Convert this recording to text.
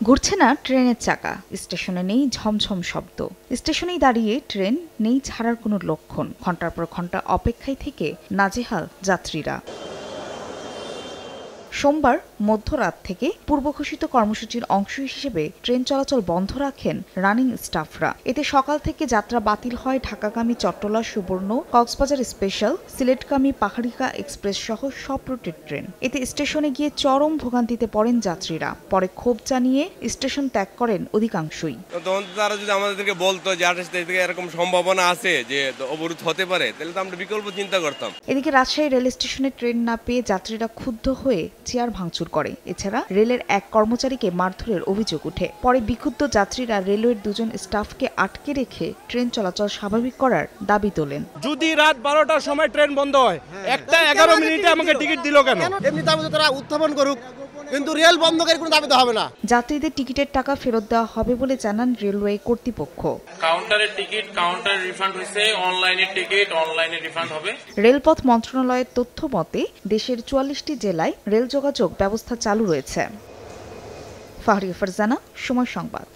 ঘুরছে না ট্রেনের চাকা, স্টেশনে নেই ঝমঝম শব্দ, স্টেশনেই দাঁড়িয়ে ট্রেন, নেই ছাড়ার কোনো লক্ষণ। ঘন্টার পর ঘন্টা অপেক্ষায় থেকে নাজেহাল যাত্রীরা। সোমবার মধ্যরাত থেকে পূর্বঘোষিত কর্মসূচির অংশ হিসেবে ট্রেন চলাচল বন্ধ রাখেন রানিং স্টাফরা। এতে সকাল থেকে যাত্রা বাতিল হয় ঢাকাগামী চট্টলা সুবর্ণ, কক্সবাজার স্পেশাল, সিলেটগামী পাহাড়িকা এক্সপ্রেস সহ সব রুটের ট্রেন। এতে স্টেশনে গিয়ে চরম ভোগান্তিতে পড়েন যাত্রীরা। পরে ক্ষোভ জানিয়ে স্টেশন ত্যাগ করেন অধিকাংশই। তারা যদি আমাদেরকে বলতো যে 28 তারিখ থেকে এরকম সম্ভাবনা আছে যে অবরোধ হতে পারে, তাহলে তো আমরা বিকল্প চিন্তা করতাম। এদিকে রাজশাহী রেল স্টেশনে ট্রেন না পেয়ে যাত্রীরা ক্ষুব্ধ হয়ে চেয়ার ভাঙচুর করে। এছাড়া রেলের এক কর্মচারীকে মারধরের অভিযোগ উঠে। পরে বিক্ষুব্ধ যাত্রীরা রেলওয়ের দুজন স্টাফকে আটকে রেখে ট্রেন চলাচল স্বাভাবিক করার দাবি তোলেন। যদি রাত 12টার সময় ট্রেন বন্ধ হয়, 1:11 মিনিটে আমাকে টিকিট দিল কেন? এমনি দাবি তারা উত্থাপন করুক, কিন্তু রেল বন্ধ করে কোনো দাবি তো হবে না। যাত্রীদের টিকিটের টাকা ফেরত দেওয়া হবে বলে জানান রেলওয়ে কর্তৃপক্ষ। কাউন্টারের টিকিট কাউন্টারে রিফান্ড হয়েছে, অনলাইনের টিকিট অনলাইনে রিফান্ড হবে। রেলপথ মন্ত্রণালয়ের তথ্য মতে দেশের 44টি জেলায় রেল যোগাযোগ ব্যবস্থা চালু রয়েছে। ফাহরিয়া ফারজানা, সময় সংবাদ।